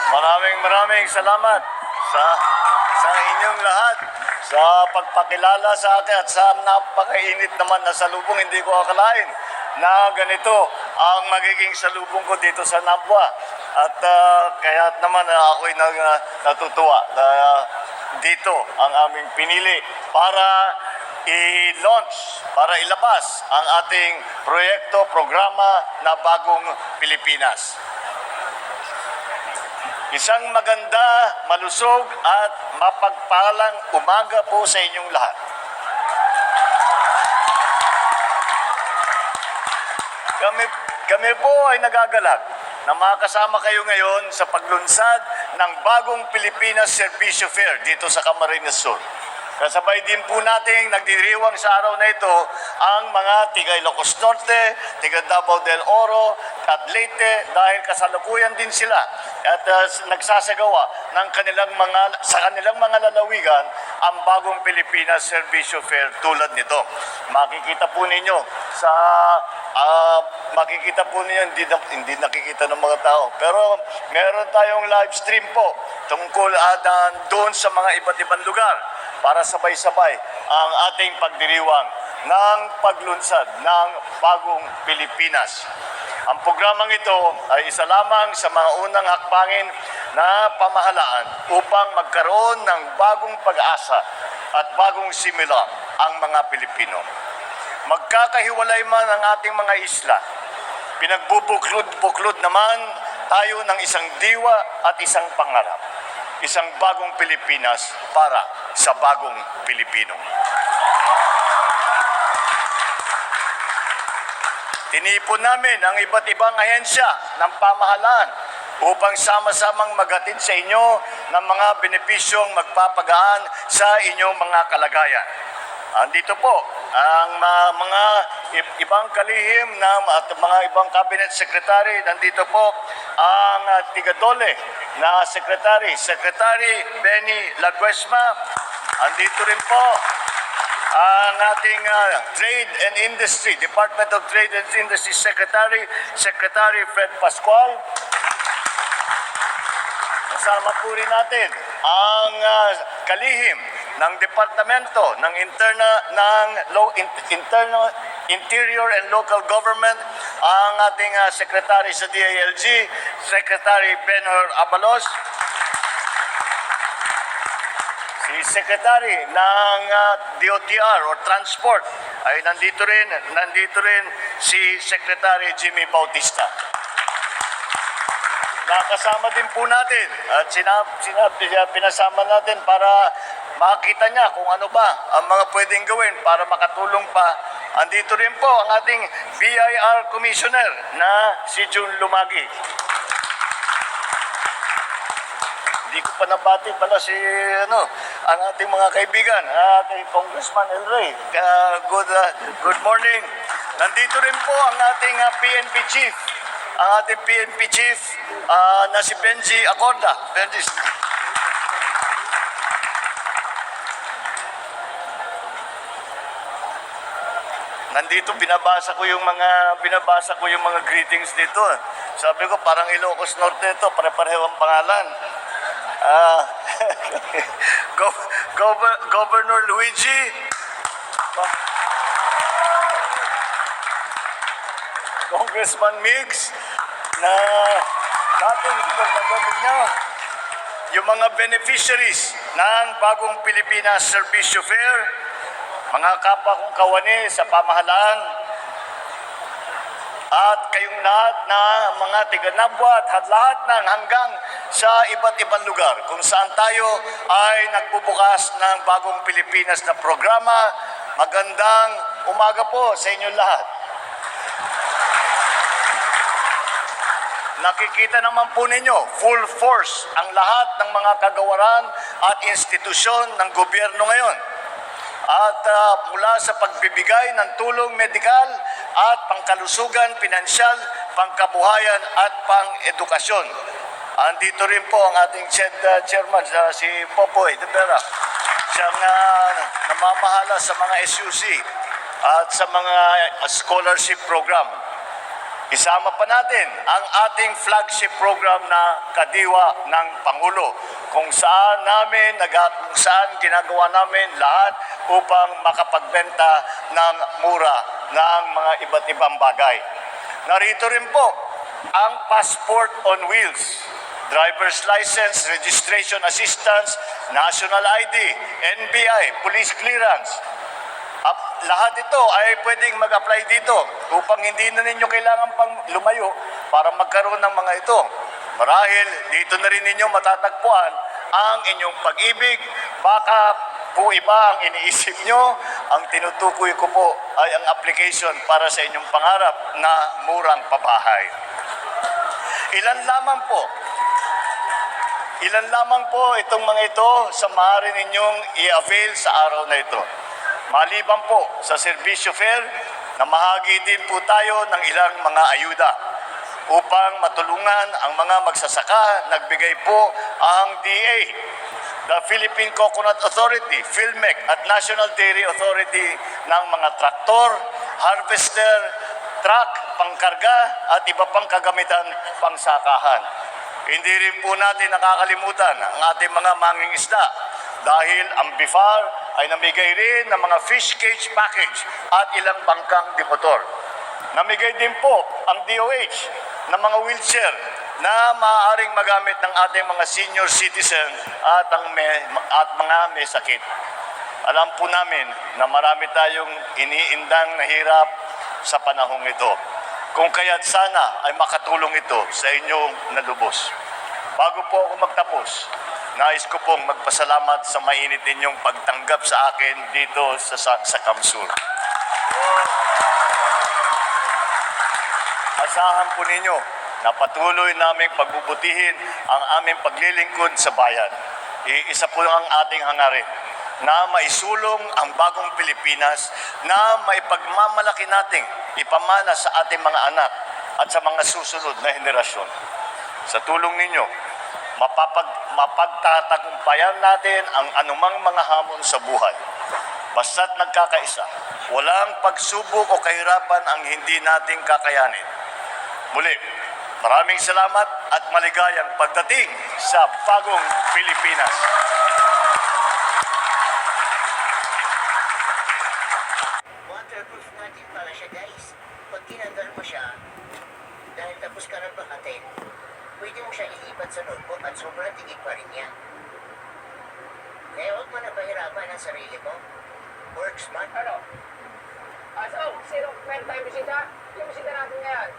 Maraming salamat sa inyong lahat sa pagpakilala sa akin at sa napakainit naman na salubong. Hindi ko akalain na ganito ang magiging salubong ko dito sa Nabwa. At kaya naman ako'y natutuwa na dito ang aming pinili para i-launch, para ilabas ang ating proyekto, programa na Bagong Pilipinas. Isang maganda, malusog at mapagpalang umaga po sa inyong lahat. Kami po ay nagagalak na makasama kayo ngayon sa paglunsad ng Bagong Pilipinas Servicio Fair dito sa Camarines Sur. Kasabay din po natin nagdiriwang sa araw na ito ang mga tiga Ilocos Norte, tiga Davao del Oro at Leyte dahil kasalukuyan din sila at nagsasagawa ng sa kanilang mga lalawigan ang Bagong Pilipinas Servicio Fair tulad nito. Makikita po ninyo hindi nakikita ng mga tao. Pero meron tayong live stream po tungkol doon sa mga iba't ibang lugar para sabay-sabay ang ating pagdiriwang ng paglunsad ng Bagong Pilipinas. Ang programang ito ay isa lamang sa mga unang hakbangin na pamahalaan upang magkaroon ng bagong pag-asa at bagong simula ang mga Pilipino. Magkakahiwalay man ang ating mga isla, pinagbubuklod-buklod naman tayo ng isang diwa at isang pangarap. Isang bagong Pilipinas para sa bagong Pilipino. Tinipon namin ang iba't ibang ahensya ng pamahalaan upang sama-samang maghatid sa inyo ng mga benepisyong magpapagaan sa inyong mga kalagayan. Andito po ang mga ibang kalihim at mga ibang cabinet secretary. Nandito po ang tigadole na Secretary Benny Laguesma. Andito rin po ang ating Trade and Industry, Department of Trade and Industry Secretary Fred Pascual. Kasama po rin natin ang kalihim ng Departamento ng Interior and Local Government, ang ating Secretary sa DILG, Secretary Benhur Abalos, si Secretary ng DOTR or Transport ay nandito rin si Secretary Jimmy Bautista. Nakasama din po natin at pinasama natin para makita niya kung ano ba ang mga pwedeng gawin para makatulong pa. Andito rin po ang ating BIR Commissioner na si June Lumagi. Hindi ko pa nabati pala ang ating mga kaibigan, kay Congressman El Rey. Good morning. Nandito rin po ang ating PNP Chief. Ang ating PNP Chief na si Benji Acorda. Benji. Nandito binabasa ko yung mga greetings dito. Sabi ko parang Ilocos Norte ito, pare-pareho ang pangalan. Governor Luigi, Congressman Mix, na dating gobernador niya, yung mga beneficiaries ng Bagong Pilipinas Servicio Fair, mga kapwa kong kawani sa pamahalaan, at kayong lahat na mga tiga-Nabwa at lahat ng hanggang sa iba't ibang lugar kung saan tayo ay nagbubukas ng Bagong Pilipinas na programa. Magandang umaga po sa inyo lahat. Nakikita naman po ninyo, full force ang lahat ng mga kagawaran at institusyon ng gobyerno ngayon. At mula sa pagbibigay ng tulong medikal at pangkalusugan, pinansyal, pangkabuhayan at pang-edukasyon. Andito rin po ang ating chairman, si Popoy de Vera. Siyang namamahala sa mga SUC at sa mga scholarship program. Isama pa natin ang ating flagship program na Kadiwa ng Pangulo, kung saan ginagawa namin lahat upang makapagbenta ng mura ng mga iba't ibang bagay. Narito rin po ang Passport on Wheels, driver's license, registration assistance, national ID, NBI, police clearance. Lahat ito ay pwedeng mag-apply dito upang hindi na ninyo kailangan pang lumayo para magkaroon ng mga ito. Marahil dito na rin ninyo matatagpuan ang inyong pag-ibig. Baka po iba ang iniisip nyo. Ang tinutukoy ko po ay ang application para sa inyong pangarap na murang pabahay. Ilan lamang po itong mga ito sa maaari ninyong i-avail sa araw na ito. Maliban po sa serbisyo fair, namahagi din po tayo ng ilang mga ayuda upang matulungan ang mga magsasaka. Nagbigay po ang DA, the Philippine Coconut Authority, PhilMec at National Dairy Authority ng mga traktor, harvester, truck, pangkarga at iba pang kagamitan pangsakahan. Hindi rin po natin nakakalimutan ang ating mga mangingisda dahil ang BIFAR ay namigay rin ng mga fish cage package at ilang bangkang dimotor. Namigay din po ang DOH ng mga wheelchair na maaaring magamit ng ating mga senior citizen at mga may sakit. Alam po namin na marami tayong iniindang na hirap sa panahong ito. Kung kaya't sana ay makatulong ito sa inyong nalubos. Bago po ako magtapos, nais ko pong magpasalamat sa mainit ninyong pagtanggap sa akin dito sa Kamsur. Asahan po ninyo na patuloy naming pagbubutihin ang aming paglilingkod sa bayan. Iisa po ang ating hangarin na maisulong ang bagong Pilipinas na maipagmamalaki nating ipamana sa ating mga anak at sa mga susunod na henerasyon. Sa tulong ninyo, mapagtatagumpayan natin ang anumang mga hamon sa buhay. Basta't nagkakaisa, walang pagsubok o kahirapan ang hindi nating kakayanin. Muli, maraming salamat at maligayang pagdating sa bagong Pilipinas. Waterproof natin pala siya, guys. Pag tinanggal mo siya, dahil tapos ka ng bahatin, pwede mo siya ilipat sa notebook at sobrang tigil pa rin yan. Kaya huwag mo na pahirapan ang sarili mo. Work smart. Ano? So, sino meron tayong bisita? Yung bisita natin ngayon.